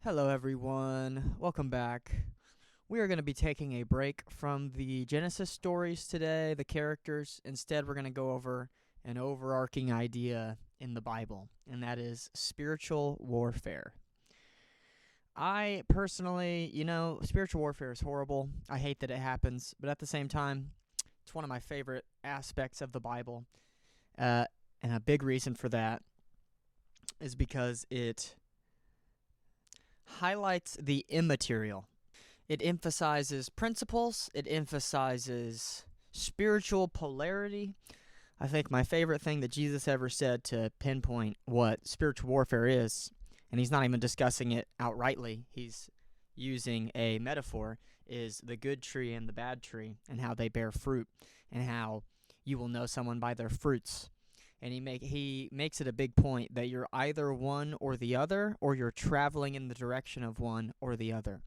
Hello, everyone. Welcome back. We are going to be taking a break from the Genesis stories today, the characters. Instead, we're going to go over an overarching idea in the Bible, and that is spiritual warfare. I personally, spiritual warfare is horrible. I hate that it happens, but at the same time, it's one of my favorite aspects of the Bible. And a big reason for that is because it highlights the immaterial. It emphasizes principles. It emphasizes spiritual polarity. I think my favorite thing that Jesus ever said to pinpoint what spiritual warfare is, and he's not even discussing it outrightly, he's using a metaphor, is the good tree and the bad tree and how they bear fruit and how you will know someone by their fruits. And he makes it a big point that you're either one or the other, or you're traveling in the direction of one or the other.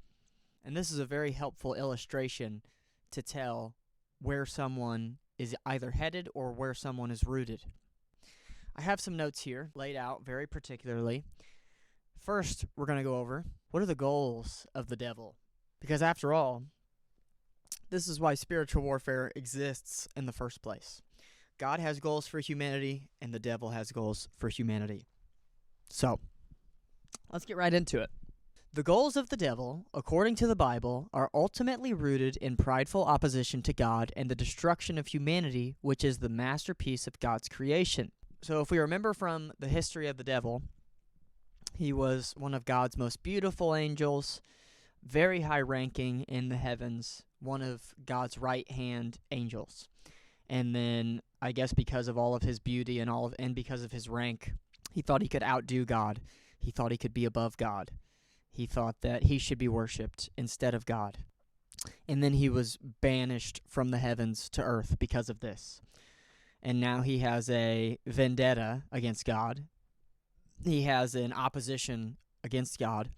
And this is a very helpful illustration to tell where someone is either headed or where someone is rooted. I have some notes here laid out very particularly. First, we're going to go over what are the goals of the devil? Because after all, this is why spiritual warfare exists in the first place. God has goals for humanity, and the devil has goals for humanity. So, let's get right into it. The goals of the devil, according to the Bible, are ultimately rooted in prideful opposition to God and the destruction of humanity, which is the masterpiece of God's creation. So if we remember from the history of the devil, he was one of God's most beautiful angels, very high-ranking in the heavens, one of God's right-hand angels. And then, I guess because of all of his beauty and because of his rank, he thought he could outdo God. He thought he could be above God. He thought that he should be worshipped instead of God. And then he was banished from the heavens to earth because of this. And now he has a vendetta against God. He has an opposition against God.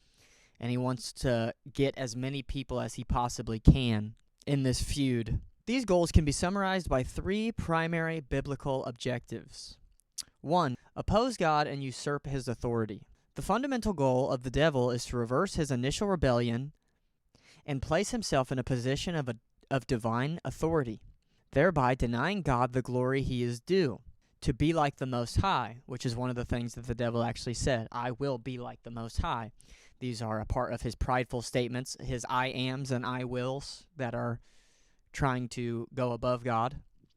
And he wants to get as many people as he possibly can in this feud. These goals can be summarized by three primary biblical objectives. 1. Oppose God and usurp his authority. The fundamental goal of the devil is to reverse his initial rebellion and place himself in a position of divine authority, thereby denying God the glory he is due, to be like the Most High, which is one of the things that the devil actually said. I will be like the Most High. These are a part of his prideful statements, his I ams and I wills that are trying to go above God.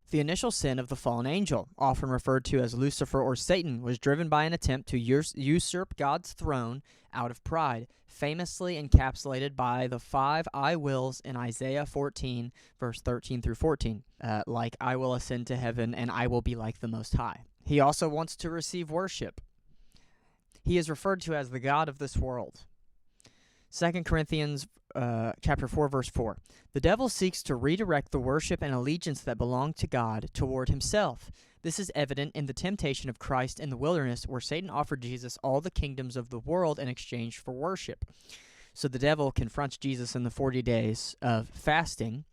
The initial sin of the fallen angel, often referred to as Lucifer or Satan, was driven by an attempt to usurp God's throne out of pride, famously encapsulated by the 5 I wills in Isaiah 14, verse 13 through 14, like I will ascend to heaven and I will be like the Most High. He also wants to receive worship. He is referred to as the God of this world. 2 Corinthians chapter 4, verse 4. The devil seeks to redirect the worship and allegiance that belong to God toward himself. This is evident in the temptation of Christ in the wilderness, where Satan offered Jesus all the kingdoms of the world in exchange for worship. So the devil confronts Jesus in the 40 days of fasting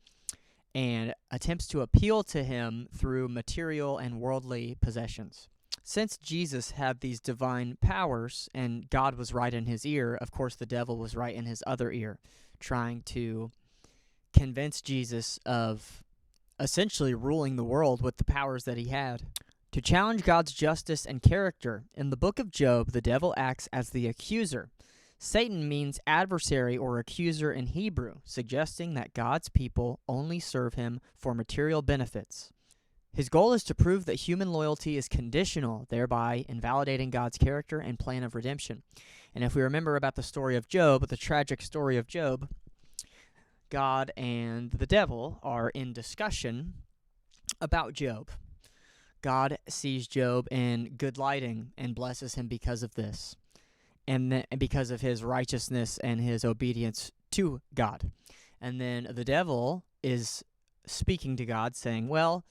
and attempts to appeal to him through material and worldly possessions. Since Jesus had these divine powers and God was right in his ear, of course the devil was right in his other ear, trying to convince Jesus of essentially ruling the world with the powers that he had. To challenge God's justice and character, in the book of Job, the devil acts as the accuser. Satan means adversary or accuser in Hebrew, suggesting that God's people only serve him for material benefits. His goal is to prove that human loyalty is conditional, thereby invalidating God's character and plan of redemption. And if we remember about the story of Job, the tragic story of Job, God and the devil are in discussion about Job. God sees Job in good lighting and blesses him because of this, and because of his righteousness and his obedience to God. And then the devil is speaking to God, saying, well,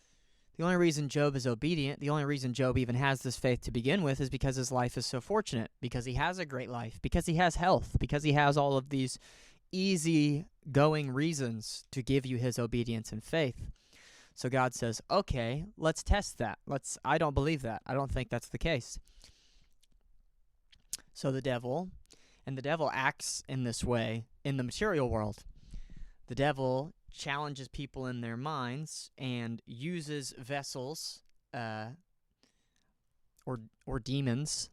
the only reason Job is obedient, the only reason Job even has this faith to begin with is because his life is so fortunate, because he has a great life, because he has health, because he has all of these easy-going reasons to give you his obedience and faith. So God says, okay, let's test that. I don't believe that. I don't think that's the case. So the devil And the devil acts in this way in the material world. The devil challenges people in their minds and uses vessels or demons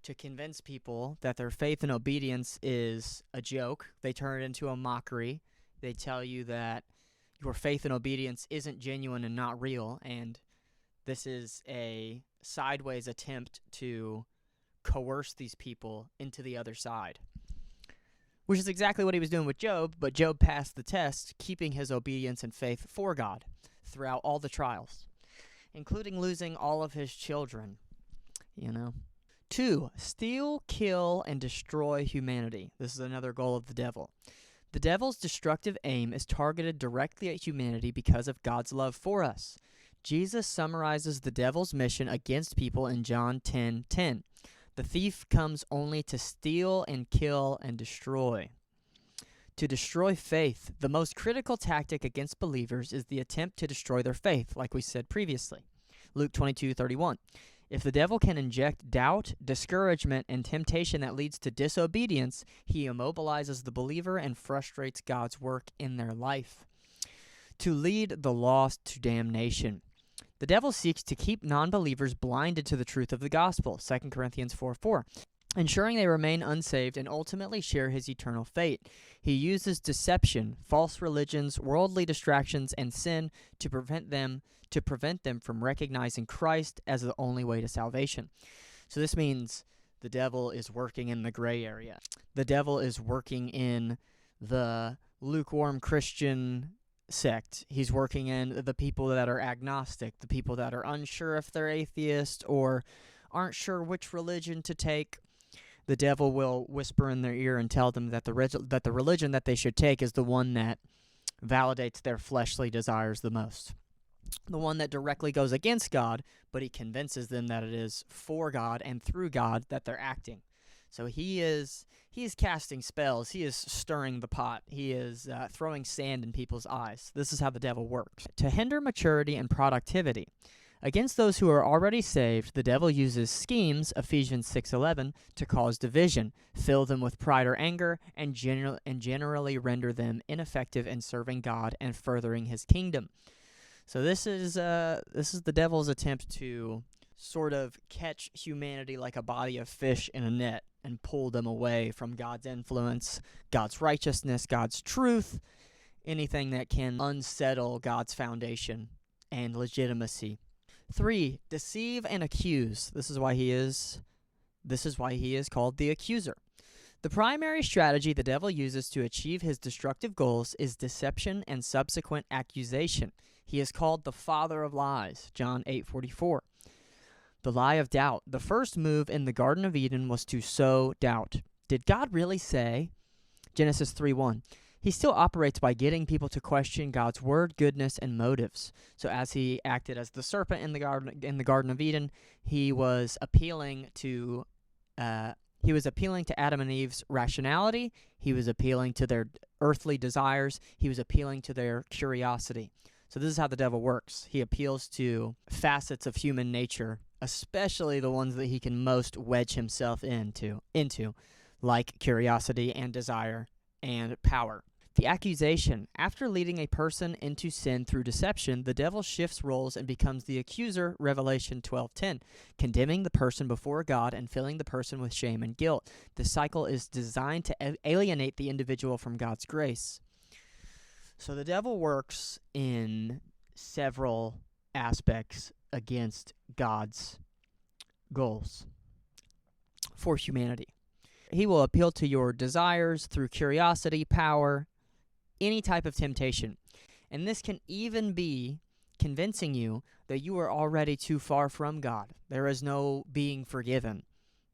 to convince people that their faith and obedience is a joke. They turn it into a mockery. They tell you that your faith and obedience isn't genuine and not real, and this is a sideways attempt to coerce these people into the other side, which is exactly what he was doing with Job, but Job passed the test, keeping his obedience and faith for God throughout all the trials, including losing all of his children, 2, steal, kill, and destroy humanity. This is another goal of the devil. The devil's destructive aim is targeted directly at humanity because of God's love for us. Jesus summarizes the devil's mission against people in John 10:10. The thief comes only to steal and kill and destroy. To destroy faith, the most critical tactic against believers is the attempt to destroy their faith, like we said previously. Luke 22:31. If the devil can inject doubt, discouragement, and temptation that leads to disobedience, he immobilizes the believer and frustrates God's work in their life. To lead the lost to damnation. The devil seeks to keep non-believers blinded to the truth of the gospel, 2 Corinthians 4:4, ensuring they remain unsaved and ultimately share his eternal fate. He uses deception, false religions, worldly distractions, and sin to prevent them from recognizing Christ as the only way to salvation. So this means the devil is working in the gray area. The devil is working in the lukewarm Christian sect. He's working in the people that are agnostic, the people that are unsure if they're atheist or aren't sure which religion to take. The devil will whisper in their ear and tell them that the religion that they should take is the one that validates their fleshly desires the most, the one that directly goes against God, but he convinces them that it is for God and through God that they're acting. So he is casting spells. He is stirring the pot. He is throwing sand in people's eyes. This is how the devil works. To hinder maturity and productivity. Against those who are already saved, the devil uses schemes, Ephesians 6:11, to cause division, fill them with pride or anger, and generally render them ineffective in serving God and furthering his kingdom. So this is the devil's attempt to sort of catch humanity like a body of fish in a net and pull them away from God's influence, God's righteousness, God's truth, anything that can unsettle God's foundation and legitimacy. 3, deceive and accuse. This is why he is called the accuser. The primary strategy the devil uses to achieve his destructive goals is deception and subsequent accusation. He is called the father of lies, John 8:44. The lie of doubt. The first move in the Garden of Eden was to sow doubt. Did God really say? Genesis 3:1. He still operates by getting people to question God's word, goodness, and motives. So as he acted as the serpent in the Garden of Eden, he was appealing to Adam and Eve's rationality. He was appealing to their earthly desires. He was appealing to their curiosity. So this is how the devil works. He appeals to facets of human nature, especially the ones that he can most wedge himself into, like curiosity and desire and power. The accusation. After leading a person into sin through deception, the devil shifts roles and becomes the accuser, Revelation 12:10, condemning the person before God and filling the person with shame and guilt. The cycle is designed to alienate the individual from God's grace. So the devil works in several aspects against God's goals for humanity. He will appeal to your desires through curiosity, power, any type of temptation. And this can even be convincing you that you are already too far from God. There is no being forgiven.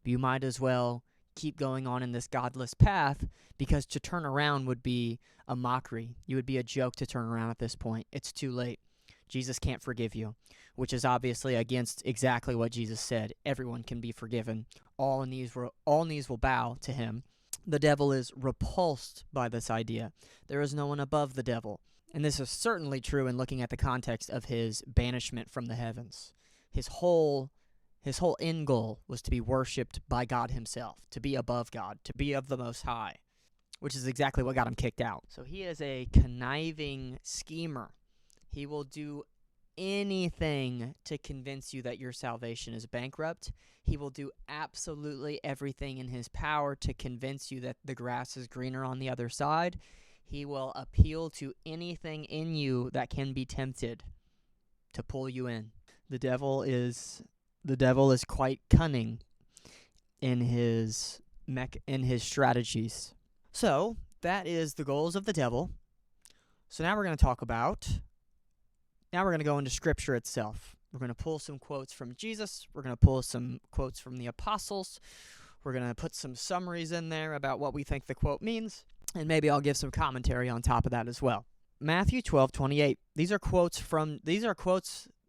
You might as well keep going on in this godless path, because to turn around would be a mockery. You would be a joke to turn around at this point. It's too late. Jesus can't forgive you, which is obviously against exactly what Jesus said. Everyone can be forgiven. All knees will bow to him. The devil is repulsed by this idea. There is no one above the devil. And this is certainly true in looking at the context of his banishment from the heavens. His whole His whole end goal was to be worshipped by God himself, to be above God, to be of the Most High, which is exactly what got him kicked out. So he is a conniving schemer. He will do anything to convince you that your salvation is bankrupt. He will do absolutely everything in his power to convince you that the grass is greener on the other side. He will appeal to anything in you that can be tempted to pull you in. The devil is quite cunning in his strategies. So, that is the goals of the devil. So now we're going to go into Scripture itself. We're going to pull some quotes from Jesus. We're going to pull some quotes from the apostles. We're going to put some summaries in there about what we think the quote means. And maybe I'll give some commentary on top of that as well. Matthew 12:28.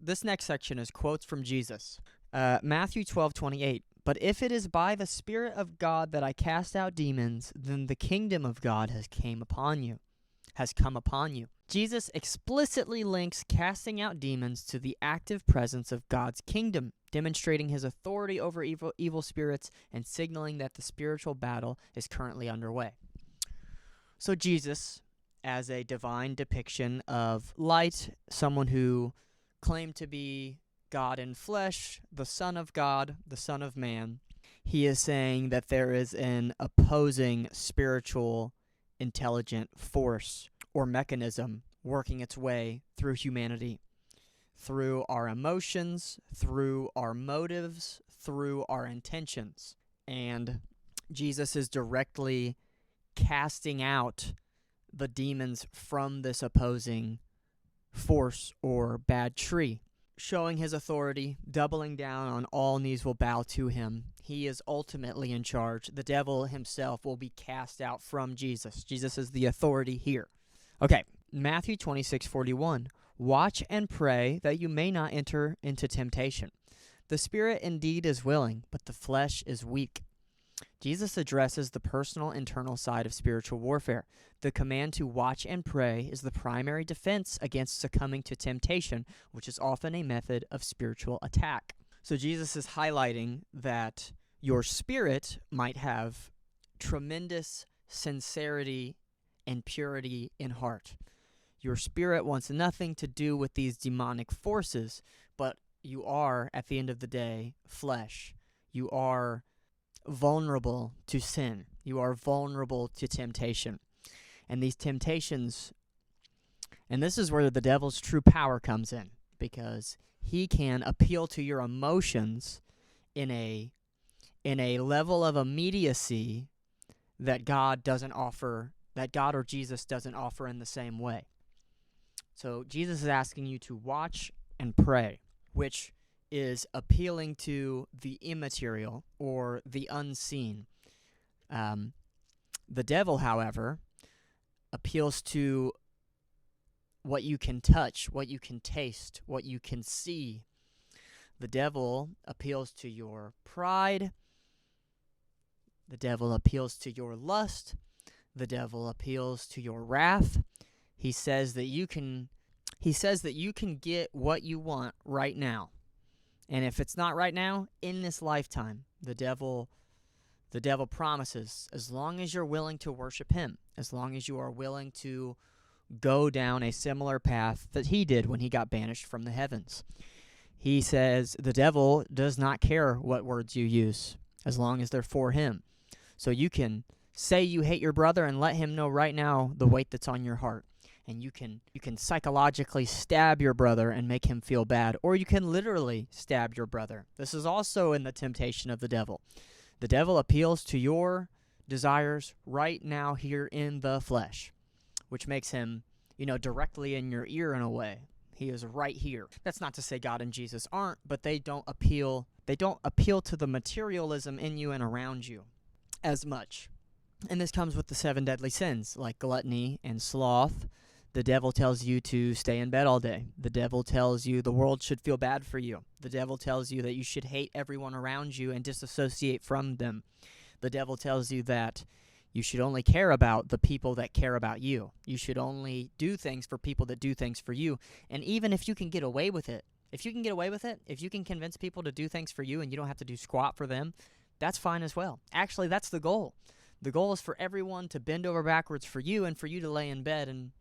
This next section is quotes from Jesus. Matthew 12:28. But if it is by the Spirit of God that I cast out demons, then the kingdom of God has come upon you. Jesus explicitly links casting out demons to the active presence of God's kingdom, demonstrating his authority over evil spirits and signaling that the spiritual battle is currently underway. So Jesus, as a divine depiction of light, someone who claimed to be God in flesh, the Son of God, the Son of Man, he is saying that there is an opposing spiritual intelligent force or mechanism working its way through humanity, through our emotions, through our motives, through our intentions. And Jesus is directly casting out the demons from this opposing force or bad tree, showing his authority, doubling down on all knees will bow to him. He is ultimately in charge. The devil himself will be cast out from Jesus. Jesus is the authority here. Okay, Matthew 26:41. Watch and pray that you may not enter into temptation. The spirit indeed is willing, but the flesh is weak. Jesus addresses the personal internal side of spiritual warfare. The command to watch and pray is the primary defense against succumbing to temptation, which is often a method of spiritual attack. So Jesus is highlighting that your spirit might have tremendous sincerity and purity in heart. Your spirit wants nothing to do with these demonic forces, but you are, at the end of the day, flesh. You are vulnerable to sin. You are vulnerable to temptation. And these temptations, and this is where the devil's true power comes in, because he can appeal to your emotions in a level of immediacy that God doesn't offer, that God or Jesus doesn't offer in the same way. So Jesus is asking you to watch and pray, which is appealing to the immaterial or the unseen. The devil, however, appeals to what you can touch, what you can taste, what you can see. The devil appeals to your pride. The devil appeals to your lust. The devil appeals to your wrath. He says that you can get what you want right now. And if it's not right now, in this lifetime, the devil promises, as long as you're willing to worship him, as long as you are willing to go down a similar path that he did when he got banished from the heavens. He says the devil does not care what words you use, as long as they're for him. So you can say you hate your brother and let him know right now the weight that's on your heart. And you can psychologically stab your brother and make him feel bad, or you can literally stab your brother. This is also in the temptation of the devil. The devil appeals to your desires right now here in the flesh, which makes him, directly in your ear in a way. He is right here. That's not to say God and Jesus aren't, but they don't appeal to the materialism in you and around you as much. And this comes with the 7 deadly sins, like gluttony and sloth. The devil tells you to stay in bed all day. The devil tells you the world should feel bad for you. The devil tells you that you should hate everyone around you and disassociate from them. The devil tells you that you should only care about the people that care about you. You should only do things for people that do things for you. And even if you can get away with it, If you can get away with it, if you can convince people to do things for you and you don't have to do squat for them, that's fine as well. Actually, that's the goal. The goal is for everyone to bend over backwards for you and for you to lay in bed and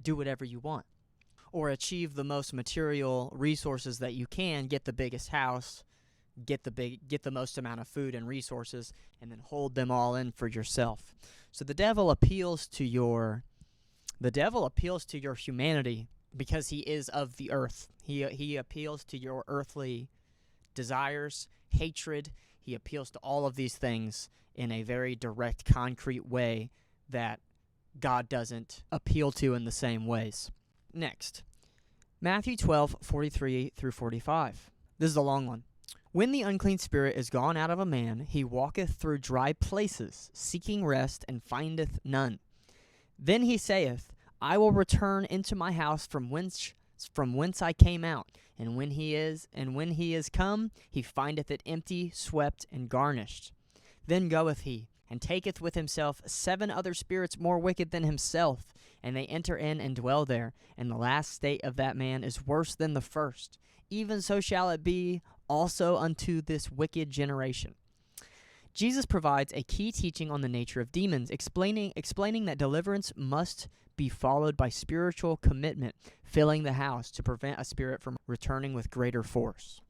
do whatever you want. Or achieve the most material resources that you can, get the biggest house, get the most amount of food and resources, and then hold them all in for yourself. So the devil appeals to your humanity because he is of the earth. He appeals to your earthly desires, hatred. He appeals to all of these things in a very direct, concrete way that God doesn't appeal to in the same ways. Next, Matthew 12:43 through 45. This is a long one. When the unclean spirit is gone out of a man, he walketh through dry places, seeking rest, and findeth none. Then he saith, I will return into my house from whence I came out. And when he is come, he findeth it empty, swept, and garnished. Then goeth he, and taketh with himself 7 other spirits more wicked than himself, and they enter in and dwell there. And the last state of that man is worse than the first. Even so shall it be also unto this wicked generation. Jesus provides a key teaching on the nature of demons, explaining that deliverance must be followed by spiritual commitment, filling the house to prevent a spirit from returning with greater force.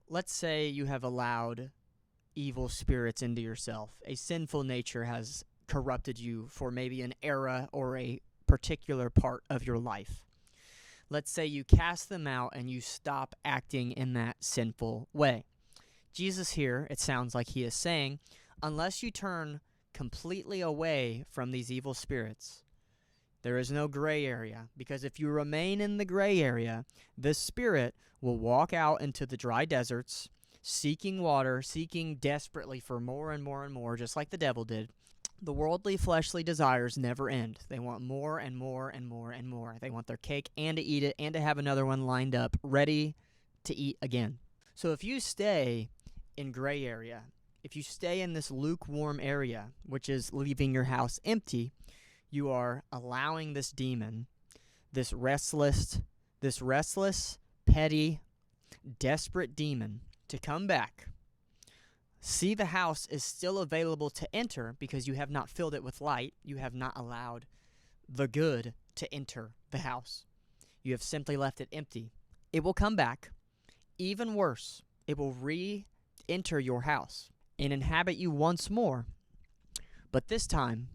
Let's say you have allowed evil spirits into yourself. A sinful nature has corrupted you for maybe an era or a particular part of your life. Let's say you cast them out and you stop acting in that sinful way. Jesus here, it sounds like he is saying, unless you turn completely away from these evil spirits, there is no gray area, because if you remain in the gray area, this spirit will walk out into the dry deserts, seeking water, seeking desperately for more and more and more, just like the devil did. The worldly, fleshly desires never end. They want more and more and more and more. They want their cake and to eat it and to have another one lined up, ready to eat again. So if you stay in gray area, if you stay in this lukewarm area, which is leaving your house empty, you are allowing this demon, this restless, petty, desperate demon to come back. See, the house is still available to enter because you have not filled it with light. You have not allowed the good to enter the house. You have simply left it empty. It will come back. Even worse, it will re-enter your house and inhabit you once more. But this time,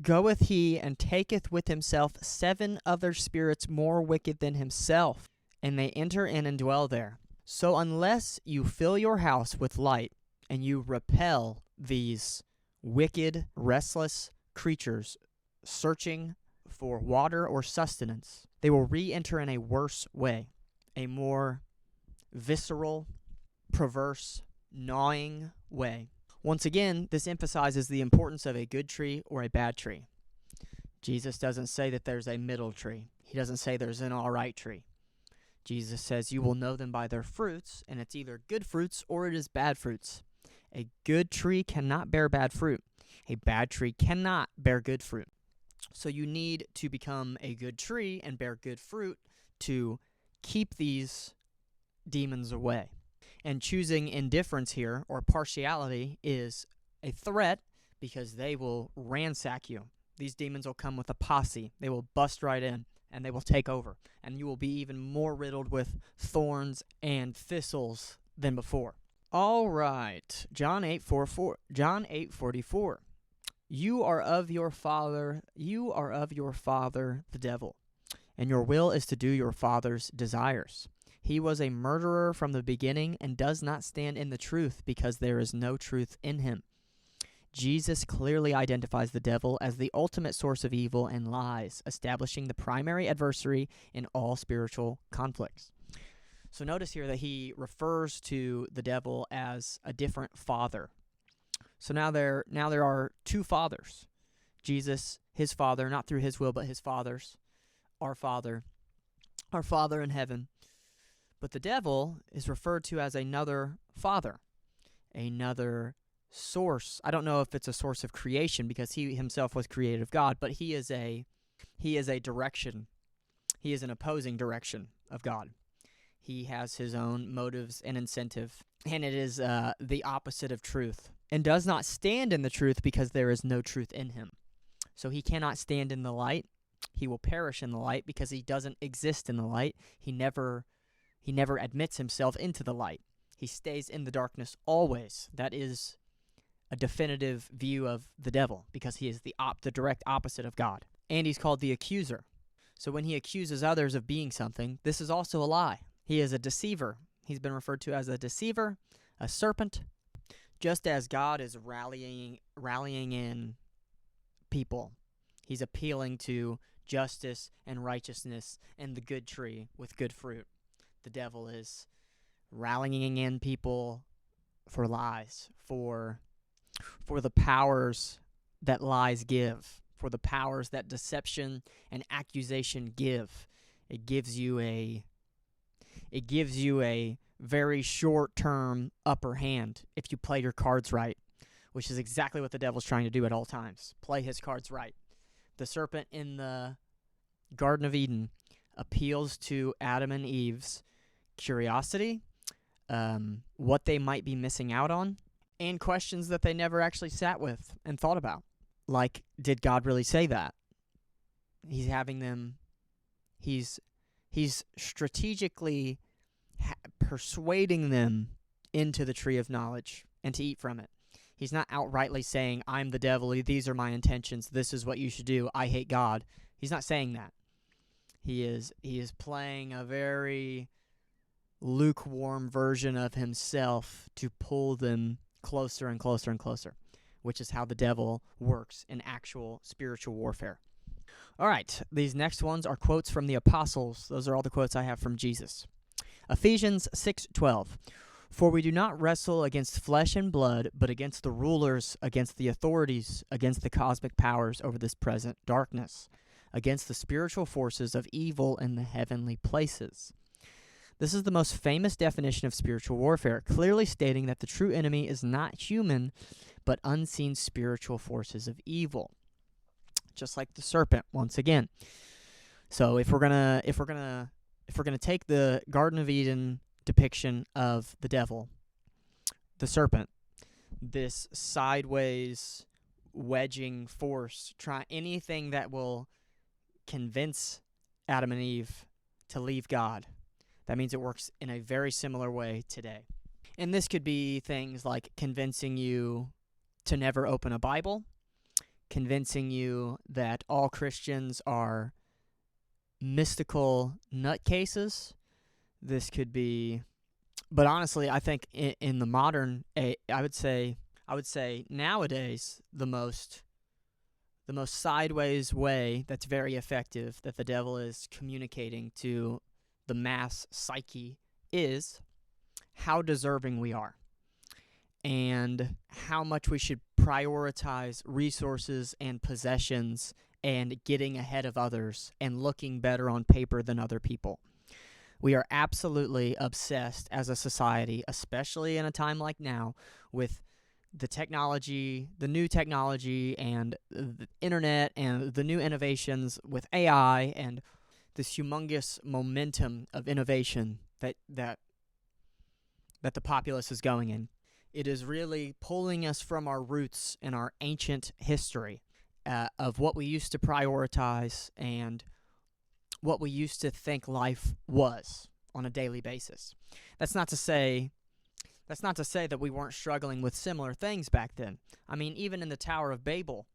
goeth he and taketh with himself 7 other spirits more wicked than himself, and they enter in and dwell there. So unless you fill your house with light, and you repel these wicked, restless creatures searching for water or sustenance, they will re-enter in a worse way, a more visceral, perverse, gnawing way. Once again, this emphasizes the importance of a good tree or a bad tree. Jesus doesn't say that there's a middle tree. He doesn't say there's an all right tree. Jesus says you will know them by their fruits, and it's either good fruits or it is bad fruits. A good tree cannot bear bad fruit. A bad tree cannot bear good fruit. So you need to become a good tree and bear good fruit to keep these demons away. And choosing indifference here, or partiality, is a threat because they will ransack you. These demons will come with a posse. They will bust right in, and they will take over. And you will be even more riddled with thorns and thistles than before. All right, John 8:44. You are of your father, the devil, and your will is to do your father's desires. He was a murderer from the beginning and does not stand in the truth because there is no truth in him. Jesus clearly identifies the devil as the ultimate source of evil and lies, establishing the primary adversary in all spiritual conflicts. So notice here that he refers to the devil as a different father. So now there are 2 fathers. Jesus, his father, not through his will, but his father's, our Father in heaven. But the devil is referred to as another father, another source. I don't know if it's a source of creation because he himself was created of God, but he is a direction. He is an opposing direction of God. He has his own motives and incentive, and it is the opposite of truth, and does not stand in the truth because there is no truth in him. So he cannot stand in the light. He will perish in the light because he doesn't exist in the light. He never admits himself into the light. He stays in the darkness always. That is a definitive view of the devil, because he is the direct opposite of God. And he's called the accuser. So when he accuses others of being something, this is also a lie. He is a deceiver. He's been referred to as a deceiver, a serpent. Just as God is rallying in people, he's appealing to justice and righteousness and the good tree with good fruit. The devil is rallying in people for lies, for the powers that lies give, for the powers that deception and accusation give. It gives you a very short-term upper hand if you play your cards right, which is exactly what the devil's trying to do at all times. Play his cards right. The serpent in the Garden of Eden appeals to Adam and Eve's curiosity, what they might be missing out on, and questions that they never actually sat with and thought about. Like, did God really say that? He's having them, he's strategically persuading them into the tree of knowledge and to eat from it. He's not outrightly saying, I'm the devil, these are my intentions, this is what you should do, I hate God. He's not saying that. He is playing a very lukewarm version of himself to pull them closer and closer and closer, which is how the devil works in actual spiritual warfare. All right, these next ones are quotes from the apostles. Those are all the quotes I have from Jesus. Ephesians 6:12. For we do not wrestle against flesh and blood, but against the rulers, against the authorities, against the cosmic powers over this present darkness, against the spiritual forces of evil in the heavenly places. This is the most famous definition of spiritual warfare, clearly stating that the true enemy is not human, but unseen spiritual forces of evil. Just like the serpent, once again. So if we're gonna take the Garden of Eden depiction of the devil, the serpent, this sideways wedging force, anything that will convince Adam and Eve to leave God. That means it works in a very similar way today. And this could be things like convincing you to never open a Bible, convincing you that all Christians are mystical nutcases. This could be, but honestly, I think in the modern, I would say nowadays the most sideways way that's very effective that the devil is communicating to the mass psyche is how deserving we are and how much we should prioritize resources and possessions and getting ahead of others and looking better on paper than other people. We are absolutely obsessed as a society, especially in a time like now, with the technology, the new technology, and the internet, and the new innovations with AI, and this humongous momentum of innovation that the populace is going in. It is really pulling us from our roots and our ancient history of what we used to prioritize and what we used to think life was on a daily basis. That's not to say that we weren't struggling with similar things back then. I mean, even in the Tower of Babel,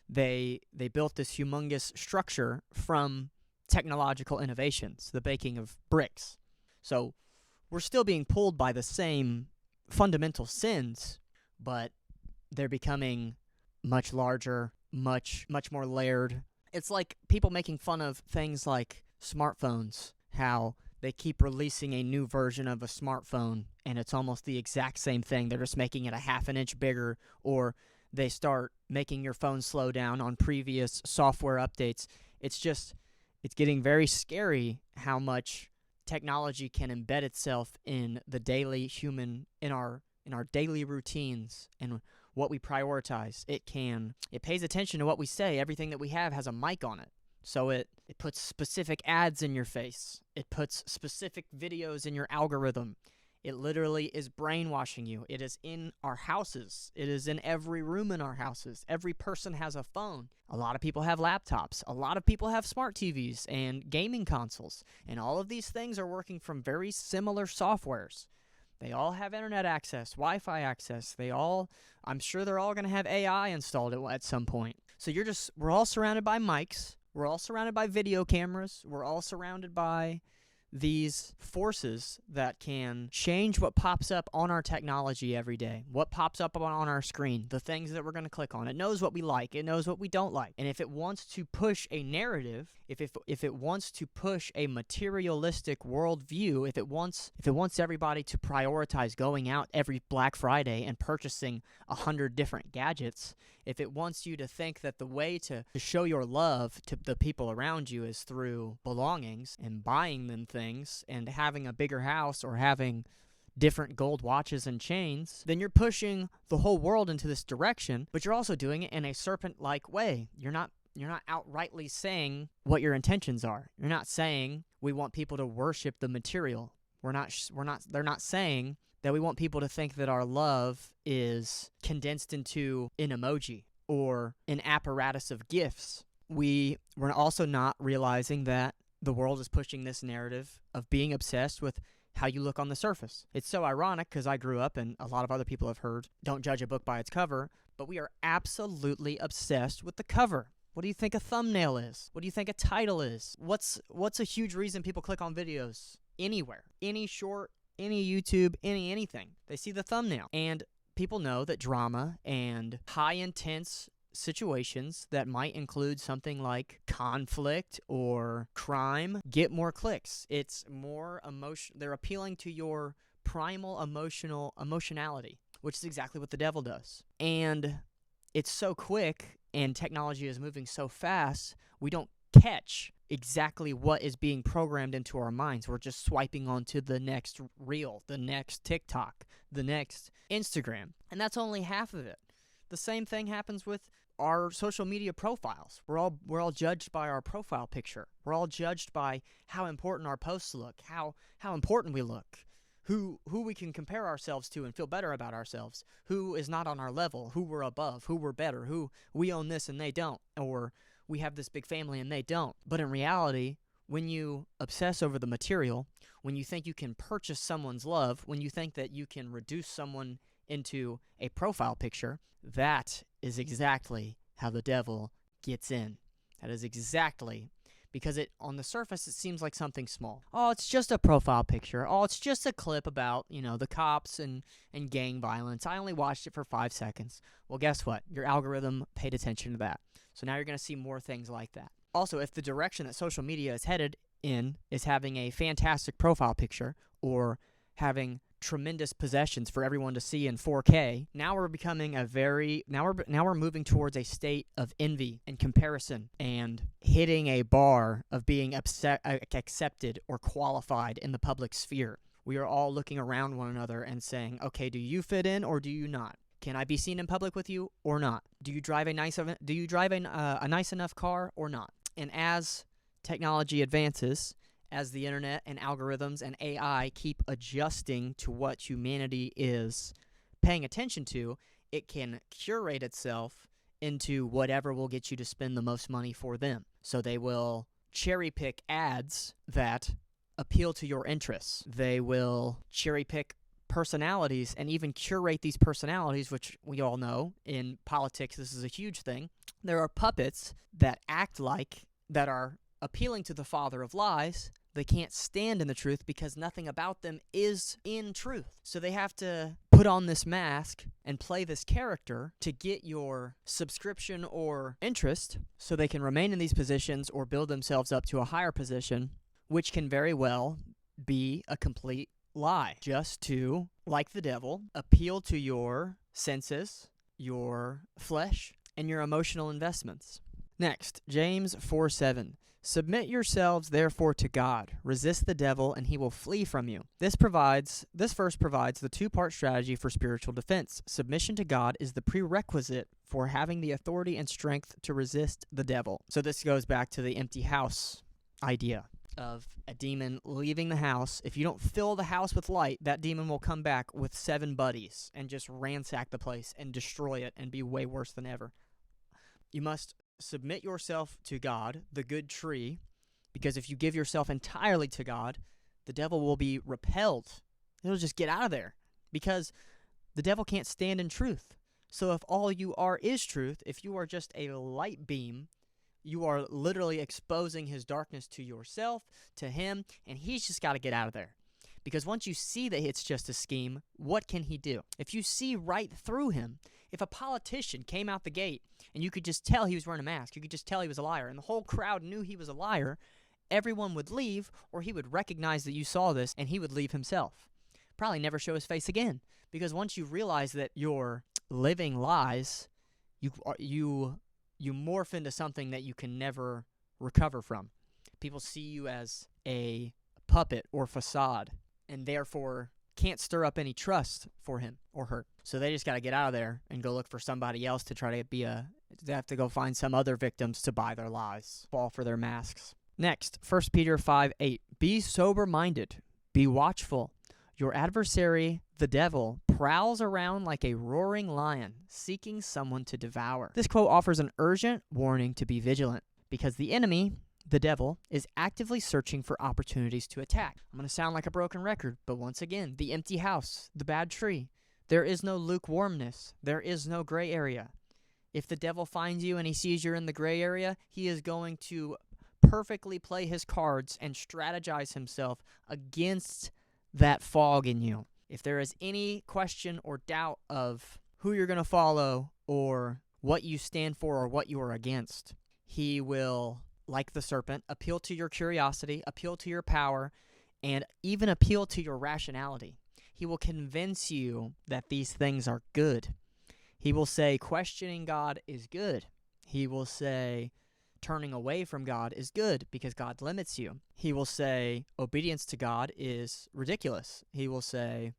they built this humongous structure from technological innovations, the baking of bricks. So we're still being pulled by the same fundamental sins, but they're becoming much larger, much more layered. It's like people making fun of things like smartphones, how they keep releasing a new version of a smartphone, and it's almost the exact same thing. They're just making it a half an inch bigger, or they start making your phone slow down on previous software updates. It's getting very scary how much technology can embed itself in the daily human, in our daily routines and what we prioritize. It pays attention to what we say. Everything that we have has a mic on it. So it puts specific ads in your face. It puts specific videos in your algorithm. It literally is brainwashing you. It is in our houses. It is in every room in our houses. Every person has a phone. A lot of people have laptops. A lot of people have smart TVs and gaming consoles. And all of these things are working from very similar softwares. They all have internet access, Wi-Fi access. I'm sure they're all going to have AI installed at some point. So we're all surrounded by mics. We're all surrounded by video cameras. We're all surrounded by these forces that can change what pops up on our technology every day, what pops up on our screen, the things that we're going to click on. It knows what we like. It knows what we don't like. And if it wants to push a narrative, if it wants to push a materialistic worldview, if it wants everybody to prioritize going out every Black Friday and purchasing 100 different gadgets, if it wants you to think that the way to show your love to the people around you is through belongings and buying them things and having a bigger house or having different gold watches and chains, then you're pushing the whole world into this direction, but you're also doing it in a serpent-like way. You're not outrightly saying what your intentions are. You're not saying we want people to worship the material. They're not saying that we want people to think that our love is condensed into an emoji or an apparatus of gifts. We're also not realizing that the world is pushing this narrative of being obsessed with how you look on the surface. It's so ironic because I grew up, and a lot of other people have heard, don't judge a book by its cover, but we are absolutely obsessed with the cover. What do you think a thumbnail is? What do you think a title is? What's a huge reason people click on videos anywhere? Any short, any YouTube, anything. They see the thumbnail. And people know that drama and high intense situations that might include something like conflict or crime get more clicks. It's more emotion. They're appealing to your primal emotionality, which is exactly what the devil does. And it's so quick and technology is moving so fast, we don't catch exactly what is being programmed into our minds. We're just swiping onto the next reel, the next TikTok, the next Instagram. And that's only half of it. The same thing happens with our social media profiles. We're all judged by our profile picture. We're all judged by how important our posts look, how important we look, who we can compare ourselves to and feel better about ourselves, who is not on our level, who we're above, who we're better, who we own this and they don't, or we have this big family and they don't. But in reality, when you obsess over the material, when you think you can purchase someone's love, when you think that you can reduce someone into a profile picture, that is exactly how the devil gets in. That is exactly because on the surface it seems like something small. Oh, it's just a profile picture. Oh, it's just a clip about, the cops and gang violence. I only watched it for 5 seconds. Well, guess what? Your algorithm paid attention to that. So now you're going to see more things like that. Also, if the direction that social media is headed in is having a fantastic profile picture or having tremendous possessions for everyone to see in 4K, now we're becoming now we're moving towards a state of envy and comparison and hitting a bar of being accepted or qualified in the public sphere. We are all looking around one another and saying, okay, do you fit in or do you not? Can I be seen in public with you or not? Do you drive a nice enough car or not? And as technology advances, as the internet and algorithms and AI keep adjusting to what humanity is paying attention to, it can curate itself into whatever will get you to spend the most money for them. So they will cherry pick ads that appeal to your interests. They will cherry pick personalities and even curate these personalities, which we all know in politics this is a huge thing. There are puppets that that are appealing to the father of lies. They can't stand in the truth because nothing about them is in truth. So they have to put on this mask and play this character to get your subscription or interest so they can remain in these positions or build themselves up to a higher position, which can very well be a complete lie, just to, like the devil, appeal to your senses, your flesh, and your emotional investments. Next, James 4:7. Submit yourselves therefore to God. Resist the devil, and he will flee from you. This verse provides the two-part strategy for spiritual defense. Submission to God is the prerequisite for having the authority and strength to resist the devil. So this goes back to the empty house idea of a demon leaving the house. If you don't fill the house with light, that demon will come back with 7 buddies and just ransack the place and destroy it and be way worse than ever. You must submit yourself to God, the good tree, because if you give yourself entirely to God, the devil will be repelled. He'll just get out of there because the devil can't stand in truth. So if all you are is truth, if you are just a light beam, you are literally exposing his darkness to yourself, to him, and he's just got to get out of there. Because once you see that it's just a scheme, what can he do? If you see right through him, if a politician came out the gate and you could just tell he was wearing a mask, you could just tell he was a liar, and the whole crowd knew he was a liar, everyone would leave, or he would recognize that you saw this, and he would leave himself. Probably never show his face again. Because once you realize that you're living lies, you morph into something that you can never recover from. People see you as a puppet or facade, and therefore can't stir up any trust for him or her. So they just got to get out of there and go look for somebody else to try to they have to go find some other victims to buy their lies, fall for their masks. Next, 1 Peter 5:8. Be sober-minded, be watchful. Your adversary, the devil, prowls around like a roaring lion, seeking someone to devour. This quote offers an urgent warning to be vigilant, because the enemy, the devil, is actively searching for opportunities to attack. I'm going to sound like a broken record, but once again, the empty house, the bad tree. There is no lukewarmness. There is no gray area. If the devil finds you and he sees you're in the gray area, he is going to perfectly play his cards and strategize himself against that fog in you. If there is any question or doubt of who you're going to follow or what you stand for or what you are against, he will, like the serpent, appeal to your curiosity, appeal to your power, and even appeal to your rationality. He will convince you that these things are good. He will say questioning God is good. He will say turning away from God is good because God limits you. He will say obedience to God is ridiculous. He will say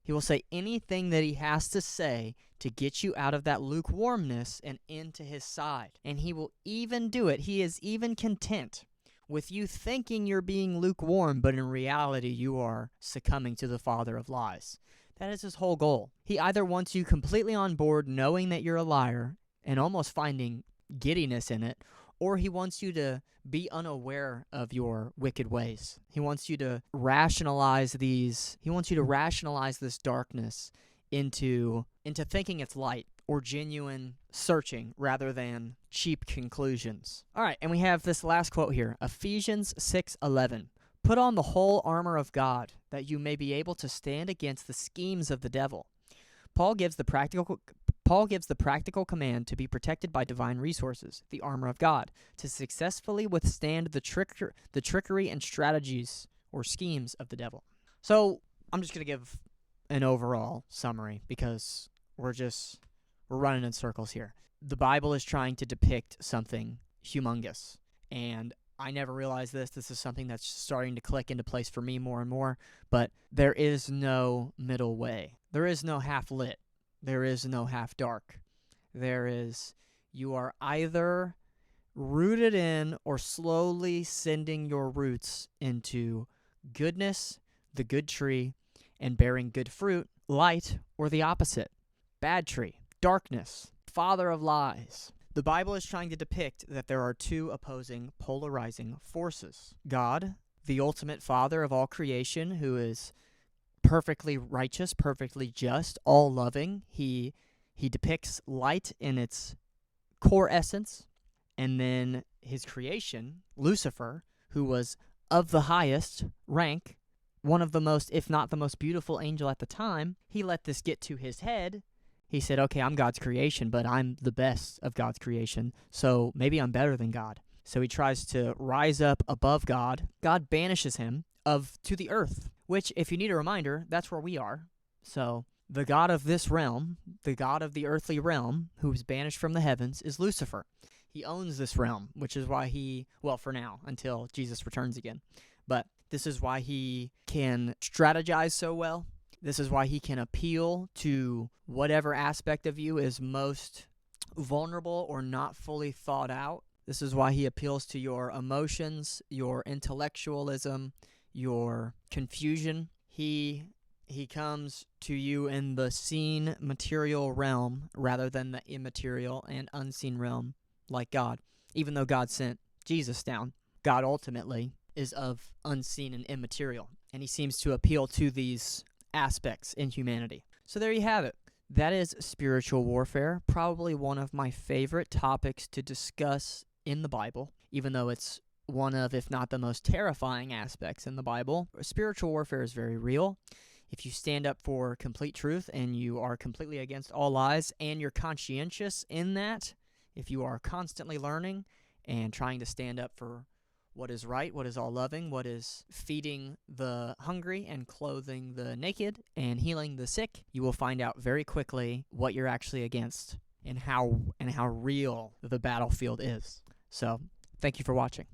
anything that he has to say to get you out of that lukewarmness and into his side. And he will even do it. He is even content with you thinking you're being lukewarm, but in reality you are succumbing to the father of lies. That is his whole goal. He either wants you completely on board knowing that you're a liar and almost finding giddiness in it, or he wants you to be unaware of your wicked ways. He wants you to rationalize this darkness into thinking it's light or genuine searching rather than cheap conclusions. All right, and we have this last quote here, Ephesians 6:11. Put on the whole armor of God, that you may be able to stand against the schemes of the devil. Paul gives the practical command to be protected by divine resources, the armor of God, to successfully withstand the trickery and strategies or schemes of the devil. So I'm just going to give an overall summary because we're running in circles here. The Bible is trying to depict something humongous, and I never realized this. This is something that's starting to click into place for me more and more, but there is no middle way. There is no half lit. There is no half dark. You are either rooted in or slowly sending your roots into goodness, the good tree, and bearing good fruit, light, or the opposite, bad tree, darkness, father of lies. The Bible is trying to depict that there are two opposing, polarizing forces. God, the ultimate father of all creation, who is perfectly righteous, perfectly just, all-loving. He depicts light in its core essence. And then his creation, Lucifer, who was of the highest rank, one of the most, if not the most beautiful angel at the time, he let this get to his head. He said, okay, I'm God's creation, but I'm the best of God's creation, so maybe I'm better than God. So he tries to rise up above God. God banishes him to the earth, which, if you need a reminder, that's where we are. So the God of this realm, the God of the earthly realm, who is banished from the heavens, is Lucifer. He owns this realm, which is why for now, until Jesus returns again. But this is why he can strategize so well. This is why he can appeal to whatever aspect of you is most vulnerable or not fully thought out. This is why he appeals to your emotions, your intellectualism, your confusion. He comes to you in the seen material realm rather than the immaterial and unseen realm like God. Even though God sent Jesus down, God ultimately is of unseen and immaterial, and he seems to appeal to these aspects in humanity. So there you have it. That is spiritual warfare, probably one of my favorite topics to discuss in the Bible, even though it's one of, if not the most terrifying aspects in the Bible. Spiritual warfare is very real. If you stand up for complete truth and you are completely against all lies and you're conscientious in that, if you are constantly learning and trying to stand up for what is right, what is all loving, what is feeding the hungry and clothing the naked and healing the sick, you will find out very quickly what you're actually against and how real the battlefield is. So, thank you for watching.